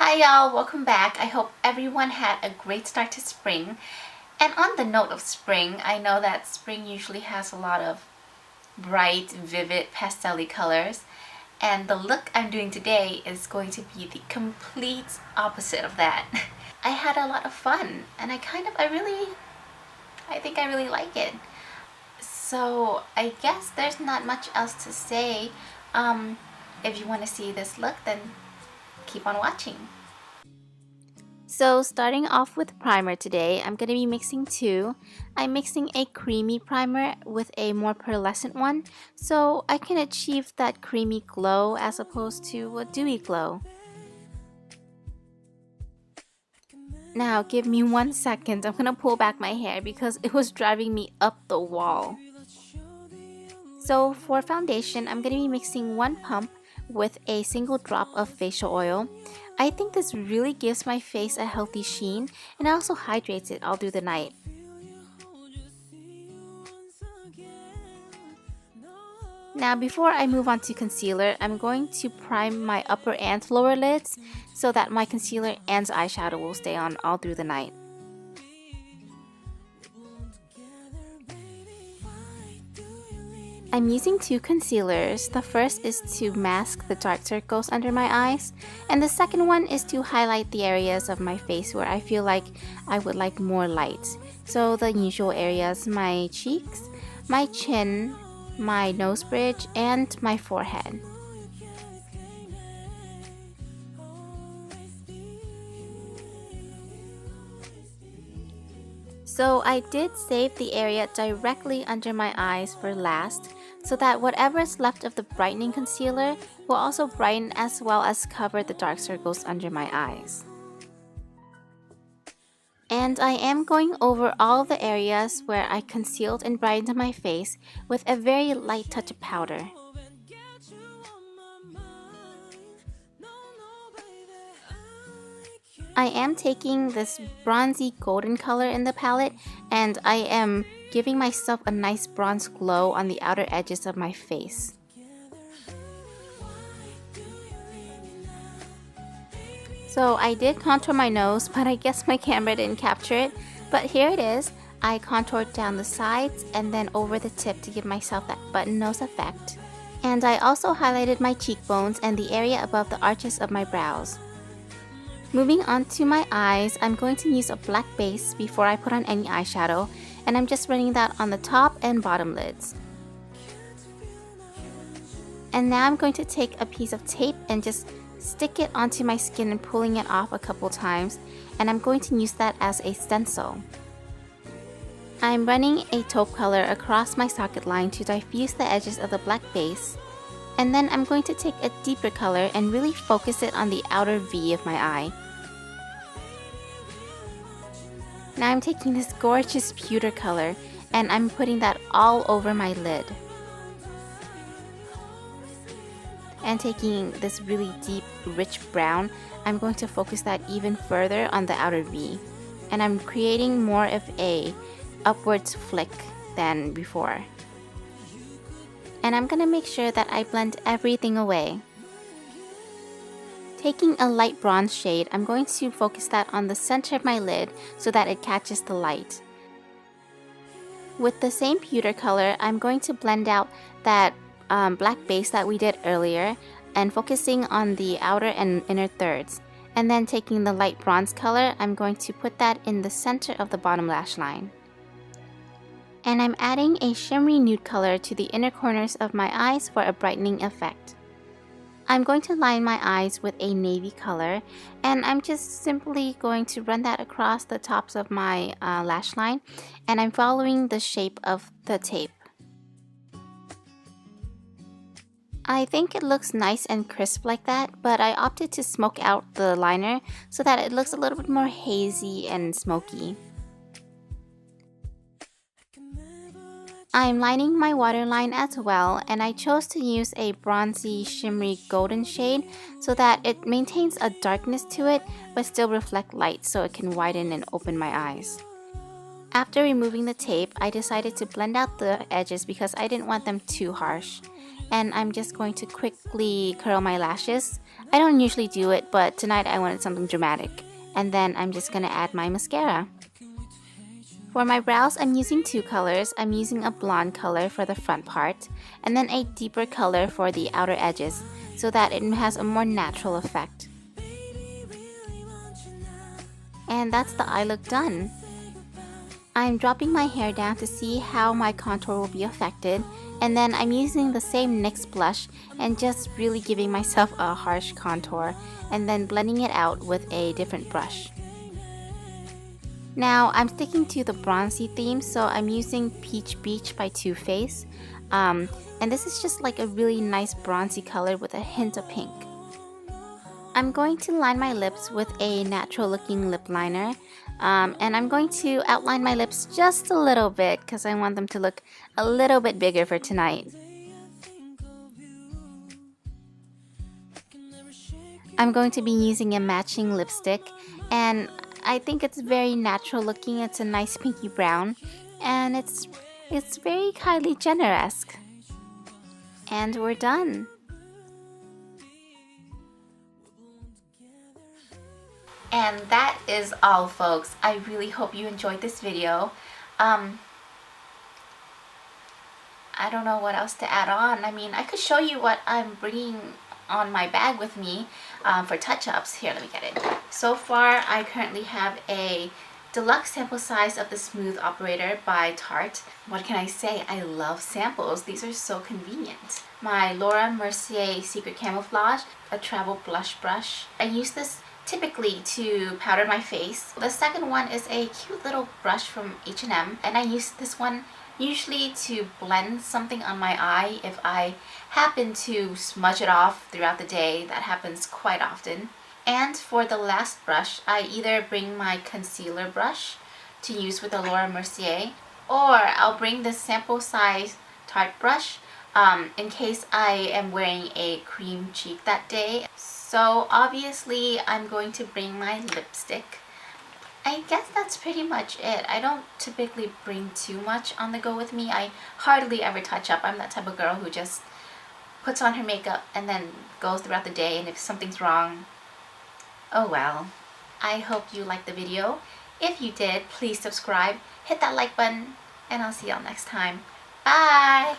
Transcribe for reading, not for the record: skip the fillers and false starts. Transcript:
Hi y'all, welcome back. I hope everyone had a great start to spring. And on the note of spring, I know that spring usually has a lot of bright, vivid, pastel-y colors. And the look I'm doing today is going to be the complete opposite of that. I had a lot of fun and I think I really like it. So I guess there's not much else to say. If you want to see this look, then keep on watching. So starting off with primer today, I'm going to be mixing two. I'm mixing a creamy primer with a more pearlescent one, so I can achieve that creamy glow as opposed to a dewy glow. Now give me 1 second, I'm going to pull back my hair because it was driving me up the wall. So for foundation, I'm going to be mixing one pump with a single drop of facial oil. I think this really gives my face a healthy sheen and also hydrates it all through the night. Now before I move on to concealer, I'm going to prime my upper and lower lids so that my concealer and eyeshadow will stay on all through the night. I'm using two concealers. The first is to mask the dark circles under my eyes, and the second one is to highlight the areas of my face where I feel like I would like more light. So the usual areas: my cheeks, my chin, my nose bridge, and my forehead. So I did save the area directly under my eyes for last, so that whatever is left of the brightening concealer will also brighten as well as cover the dark circles under my eyes. And I am going over all the areas where I concealed and brightened my face with a very light touch of powder. I am taking this bronzy golden color in the palette, and I am giving myself a nice bronze glow on the outer edges of my face. So I did contour my nose, but I guess my camera didn't capture it. But here it is. I contoured down the sides and then over the tip to give myself that button nose effect. And I also highlighted my cheekbones and the area above the arches of my brows. Moving on to my eyes, I'm going to use a black base before I put on any eyeshadow, and I'm just running that on the top and bottom lids. And now I'm going to take a piece of tape and just stick it onto my skin and pulling it off a couple times, and I'm going to use that as a stencil. I'm running a taupe color across my socket line to diffuse the edges of the black base, and then I'm going to take a deeper color and really focus it on the outer V of my eye. Now I'm taking this gorgeous pewter color and I'm putting that all over my lid. And taking this really deep, rich brown, I'm going to focus that even further on the outer V. And I'm creating more of a upwards flick than before. And I'm going to make sure that I blend everything away. Taking a light bronze shade, I'm going to focus that on the center of my lid so that it catches the light. With the same pewter color, I'm going to blend out that black base that we did earlier and focusing on the outer and inner thirds. And then taking the light bronze color, I'm going to put that in the center of the bottom lash line. And I'm adding a shimmery nude color to the inner corners of my eyes for a brightening effect. I'm going to line my eyes with a navy color, and I'm just simply going to run that across the tops of my lash line, and I'm following the shape of the tape. I think it looks nice and crisp like that, but I opted to smoke out the liner so that it looks a little bit more hazy and smoky. I'm lining my waterline as well, and I chose to use a bronzy shimmery golden shade so that it maintains a darkness to it but still reflect light so it can widen and open my eyes. After removing the tape, I decided to blend out the edges because I didn't want them too harsh. And I'm just going to quickly curl my lashes. I don't usually do it, but tonight I wanted something dramatic. And then I'm just gonna add my mascara. For my brows, I'm using two colors. I'm using a blonde color for the front part, and then a deeper color for the outer edges, so that it has a more natural effect. And that's the eye look done. I'm dropping my hair down to see how my contour will be affected, and then I'm using the same NYX blush and just really giving myself a harsh contour and then blending it out with a different brush. Now I'm sticking to the bronzy theme, so I'm using Peach Beach by Too Faced, and this is just like a really nice bronzy color with a hint of pink. I'm going to line my lips with a natural looking lip liner, and I'm going to outline my lips just a little bit because I want them to look a little bit bigger for tonight. I'm going to be using a matching lipstick, and I think it's very natural looking. It's a nice pinky brown, and it's very Kylie Jenner-esque. And we're done. And that is all, folks. I really hope you enjoyed this video. I don't know what else to add on. I mean, I could show you what I'm bringing on my bag with me for touch-ups. Here, let me get it. So far, I currently have a deluxe sample size of the Smooth Operator by Tarte. What can I say? I love samples. These are so convenient. My Laura Mercier Secret Camouflage, a travel blush brush. I use this typically to powder my face. The second one is a cute little brush from H&M, and I use this one usually to blend something on my eye if I happen to smudge it off throughout the day. That happens quite often. And for the last brush, I either bring my concealer brush to use with the Laura Mercier, or I'll bring this sample size Tarte brush in case I am wearing a cream cheek that day. So obviously I'm going to bring my lipstick. I guess that's pretty much it. I don't typically bring too much on the go with me. I hardly ever touch up. I'm that type of girl who just puts on her makeup and then goes throughout the day, and if something's wrong, oh well. I hope you liked the video. If you did, please subscribe, hit that like button, and I'll see y'all next time. Bye!